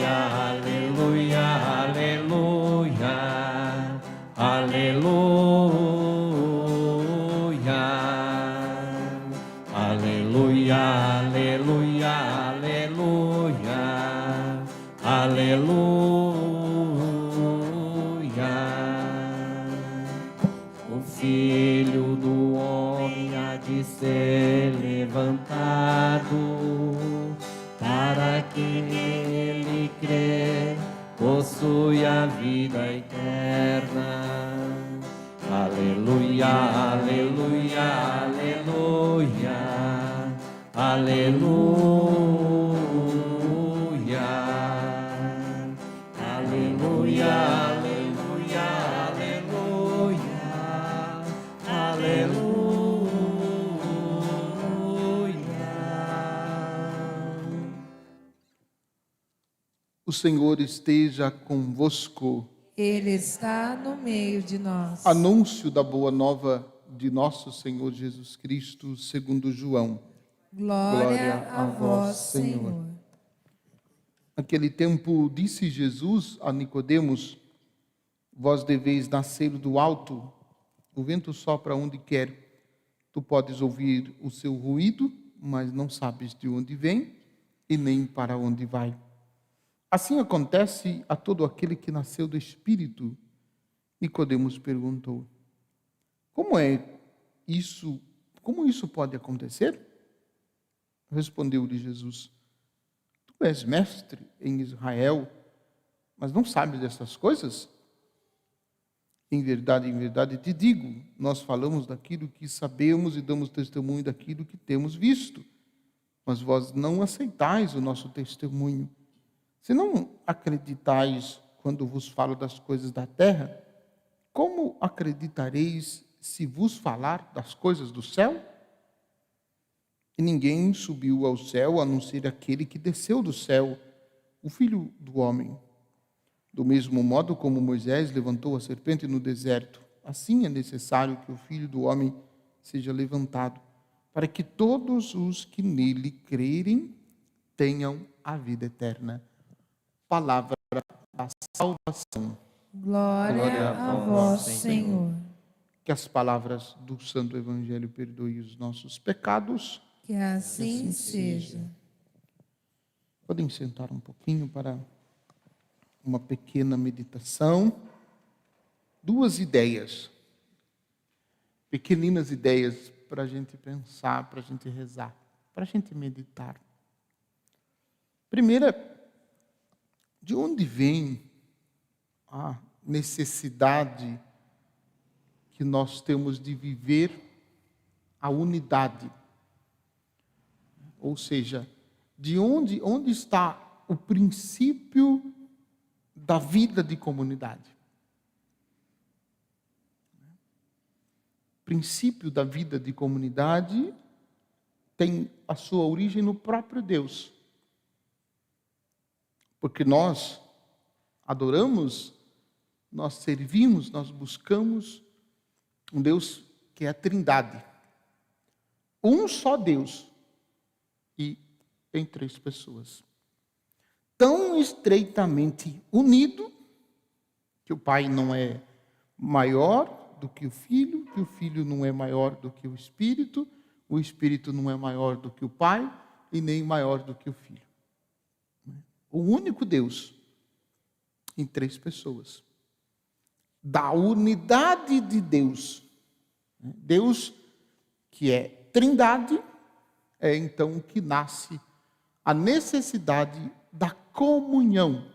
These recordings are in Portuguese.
aleluia, aleluia, aleluia, aleluia, aleluia, aleluia, aleluia. O Filho do Homem há de ser levantado, para quem nele crê, possui a vida eterna. Aleluia, aleluia, aleluia, aleluia, aleluia, aleluia, aleluia, aleluia. O Senhor esteja convosco. Ele está no meio de nós. Anúncio da boa nova de nosso Senhor Jesus Cristo, segundo João. Glória a vós, Senhor. Naquele tempo disse Jesus a Nicodemos: vós deveis nascer do alto, o vento sopra onde quer. Tu podes ouvir o seu ruído, mas não sabes de onde vem e nem para onde vai. Assim acontece a todo aquele que nasceu do Espírito. Nicodemos perguntou: como isso pode acontecer? Respondeu-lhe Jesus: tu és mestre em Israel, mas não sabes dessas coisas? Em verdade te digo, nós falamos daquilo que sabemos e damos testemunho daquilo que temos visto, mas vós não aceitais o nosso testemunho. Se não acreditais quando vos falo das coisas da terra, como acreditareis se vos falar das coisas do céu? E ninguém subiu ao céu a não ser aquele que desceu do céu, o Filho do Homem. Do mesmo modo como Moisés levantou a serpente no deserto, assim é necessário que o Filho do Homem seja levantado, para que todos os que nele crerem tenham a vida eterna. Palavra da salvação. Glória a vós, Senhor. Que as palavras do Santo Evangelho perdoem os nossos pecados. Que assim seja. Podem sentar um pouquinho para uma pequena meditação. Duas ideias, pequeninas ideias para a gente pensar, para a gente rezar, para a gente meditar. Primeira, de onde vem a necessidade que nós temos de viver a unidade? Ou seja, de onde está o princípio da vida de comunidade? O princípio da vida de comunidade tem a sua origem no próprio Deus. Porque nós adoramos, nós servimos, nós buscamos um Deus que é a Trindade. Um só Deus e em três pessoas. Tão estreitamente unido que o Pai não é maior do que o Filho não é maior do que o Espírito não é maior do que o Pai e nem maior do que o Filho. O único Deus em três pessoas. Da unidade de Deus. Deus que é Trindade, é então que nasce a necessidade da comunhão.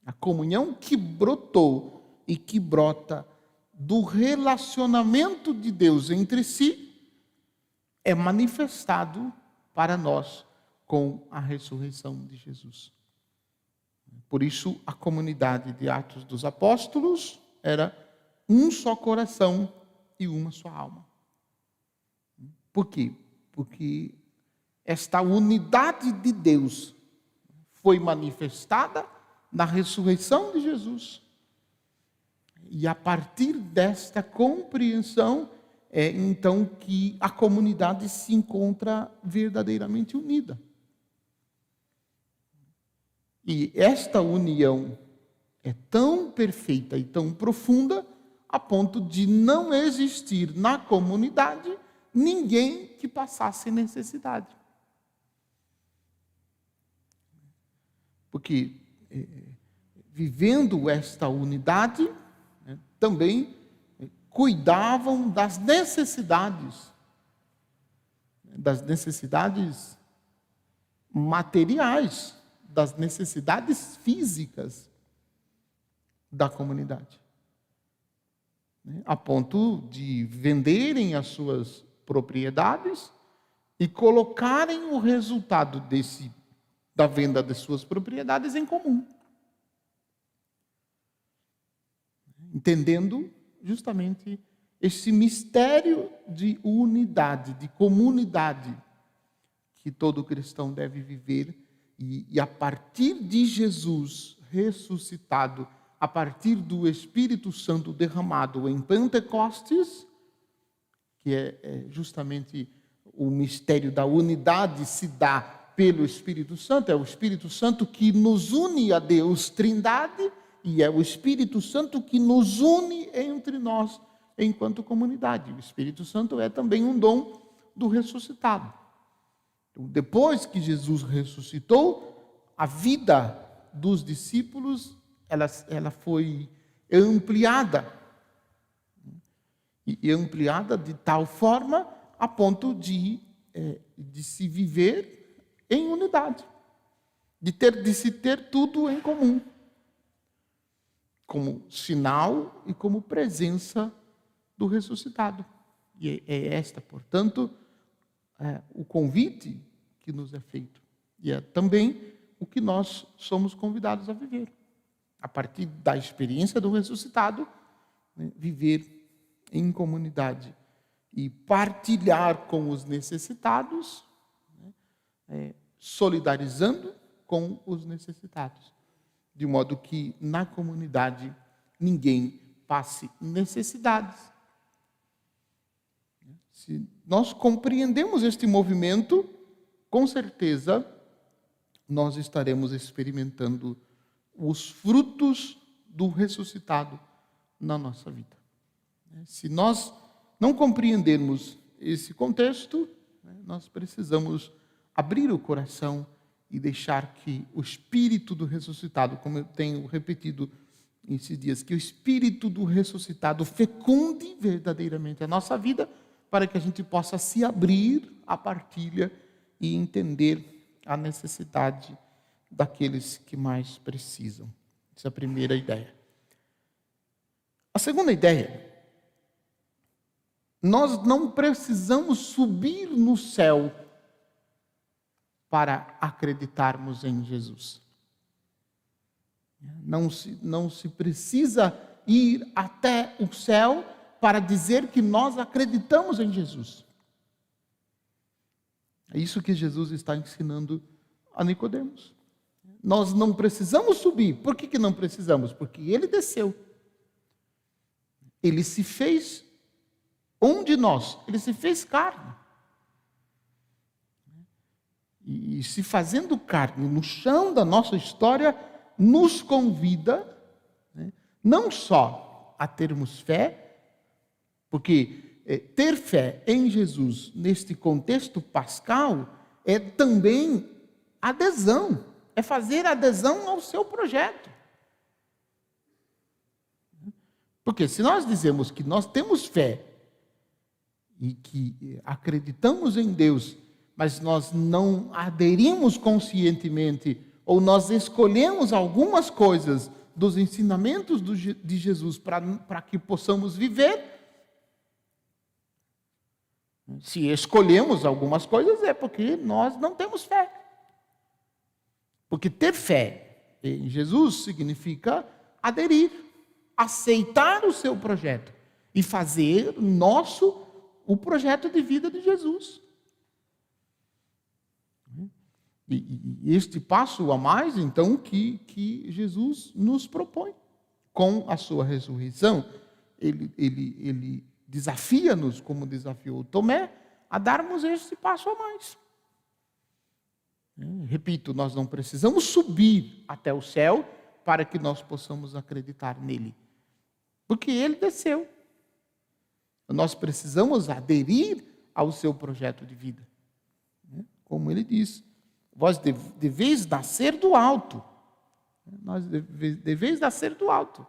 A comunhão que brotou e que brota do relacionamento de Deus entre si é manifestado para nós com a ressurreição de Jesus. Por isso, a comunidade de Atos dos Apóstolos era um só coração e uma só alma. Por quê? Porque esta unidade de Deus foi manifestada na ressurreição de Jesus. E a partir desta compreensão é então que a comunidade se encontra verdadeiramente unida. E esta união é tão perfeita e tão profunda a ponto de não existir na comunidade ninguém que passasse necessidade. Porque vivendo esta unidade, também cuidavam das necessidades materiais, das necessidades físicas da comunidade, a ponto de venderem as suas propriedades e colocarem o resultado da venda de suas propriedades em comum, entendendo justamente esse mistério de unidade, de comunidade que todo cristão deve viver, e a partir de Jesus ressuscitado, a partir do Espírito Santo derramado em Pentecostes, que é justamente o mistério da unidade, se dá pelo Espírito Santo. É o Espírito Santo que nos une a Deus Trindade, e é o Espírito Santo que nos une entre nós enquanto comunidade. O Espírito Santo é também um dom do ressuscitado. Então, depois que Jesus ressuscitou, a vida dos discípulos ela foi ampliada. E ampliada de tal forma a ponto de se viver em unidade, de se ter tudo em comum, como sinal e como presença do ressuscitado. E é esta, portanto, o convite que nos é feito. E é também o que nós somos convidados a viver. A partir da experiência do ressuscitado, viver em comunidade e partilhar com os necessitados, solidarizando com os necessitados, de modo que na comunidade ninguém passe necessidades. Se nós compreendemos este movimento, com certeza nós estaremos experimentando os frutos do ressuscitado na nossa vida. Se nós não compreendermos esse contexto, nós precisamos abrir o coração e deixar que o Espírito do ressuscitado, como eu tenho repetido esses dias, que o Espírito do ressuscitado fecunde verdadeiramente a nossa vida, para que a gente possa se abrir à partilha e entender a necessidade daqueles que mais precisam. Essa é a primeira ideia. A segunda ideia: nós não precisamos subir no céu para acreditarmos em Jesus. Não se precisa ir até o céu para dizer que nós acreditamos em Jesus. É isso que Jesus está ensinando a Nicodemos. Nós não precisamos subir. Por que não precisamos? Porque ele desceu. Ele se fez um de nós. Ele se fez carne. E se fazendo carne no chão da nossa história, nos convida, não só a termos fé, porque ter fé em Jesus neste contexto pascal é também adesão, é fazer adesão ao seu projeto. Porque se nós dizemos que nós temos fé e que acreditamos em Deus, mas nós não aderimos conscientemente, ou nós escolhemos algumas coisas dos ensinamentos de Jesus para que possamos viver, se escolhemos algumas coisas é porque nós não temos fé. Porque ter fé em Jesus significa aderir, aceitar o seu projeto e fazer nosso o projeto de vida de Jesus. E este passo a mais, então, que Jesus nos propõe com a sua ressurreição. Ele desafia-nos, como desafiou Tomé, a darmos este passo a mais. Repito, nós não precisamos subir até o céu para que nós possamos acreditar nele, porque ele desceu. Nós precisamos aderir ao seu projeto de vida. Como ele diz, vós deveis nascer do alto. Nós deveis nascer do alto.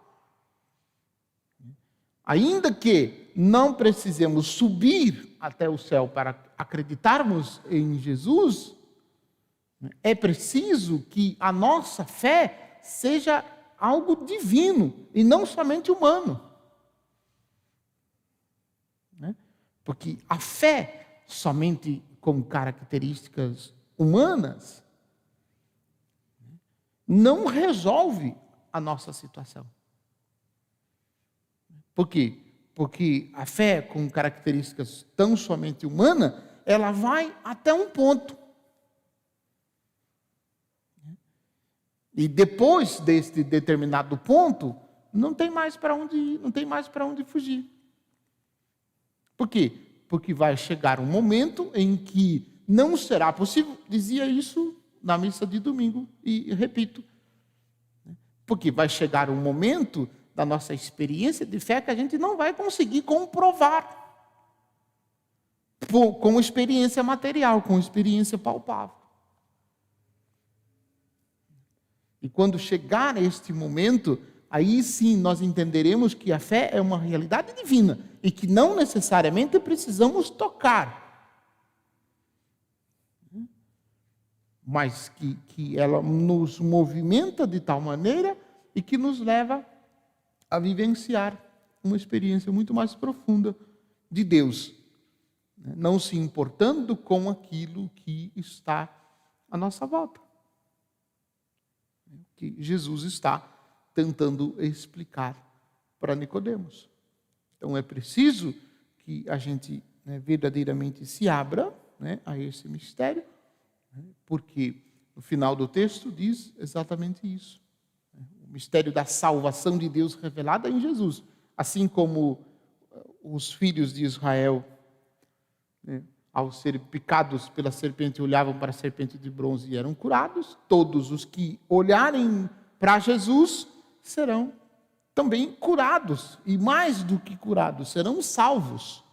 Ainda que não precisemos subir até o céu para acreditarmos em Jesus, é preciso que a nossa fé seja algo divino e não somente humano. Porque a fé somente com características humanas não resolve a nossa situação. Por quê? Porque a fé com características tão somente humanas, ela vai até um ponto. E depois deste determinado ponto, não tem mais para onde ir, não tem mais para onde fugir. Por quê? Porque vai chegar um momento em que não será possível, dizia isso na missa de domingo, e repito, porque vai chegar um momento da nossa experiência de fé que a gente não vai conseguir comprovar com experiência material, com experiência palpável. E quando chegar este momento, aí sim nós entenderemos que a fé é uma realidade divina e que não necessariamente precisamos tocar, mas que ela nos movimenta de tal maneira e que nos leva a vivenciar uma experiência muito mais profunda de Deus, não se importando com aquilo que está à nossa volta, que Jesus está tentando explicar para Nicodemos. Então é preciso que a gente verdadeiramente se abra a esse mistério, porque no final do texto diz exatamente isso. O mistério da salvação de Deus revelada em Jesus. Assim como os filhos de Israel, ao serem picados pela serpente, olhavam para a serpente de bronze e eram curados, todos os que olharem para Jesus serão também curados, e mais do que curados, serão salvos.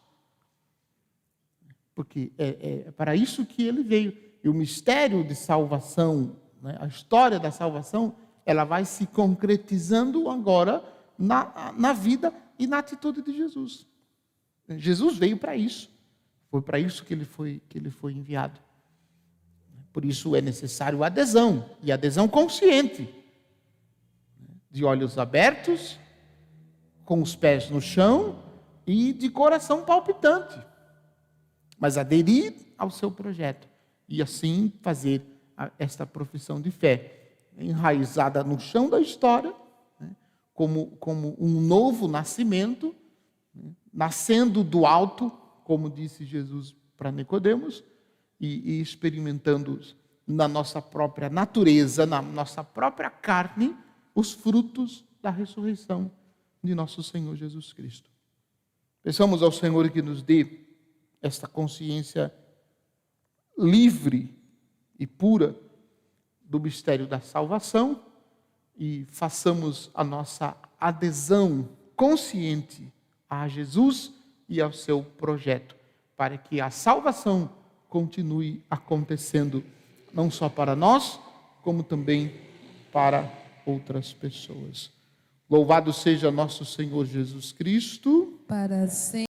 Porque é para isso que ele veio. E o mistério de salvação, a história da salvação, ela vai se concretizando agora na vida e na atitude de Jesus. Jesus veio para isso. Foi para isso que ele foi enviado. Por isso é necessário adesão, e adesão consciente, de olhos abertos, com os pés no chão e de coração palpitante, mas aderir ao seu projeto e assim fazer esta profissão de fé, enraizada no chão da história, como um novo nascimento, nascendo do alto, como disse Jesus para Nicodemos, e experimentando na nossa própria natureza, na nossa própria carne, os frutos da ressurreição de nosso Senhor Jesus Cristo. Peçamos ao Senhor que nos dê esta consciência livre e pura do mistério da salvação e façamos a nossa adesão consciente a Jesus e ao seu projeto, para que a salvação continue acontecendo, não só para nós, como também para outras pessoas. Louvado seja nosso Senhor Jesus Cristo. Para sempre.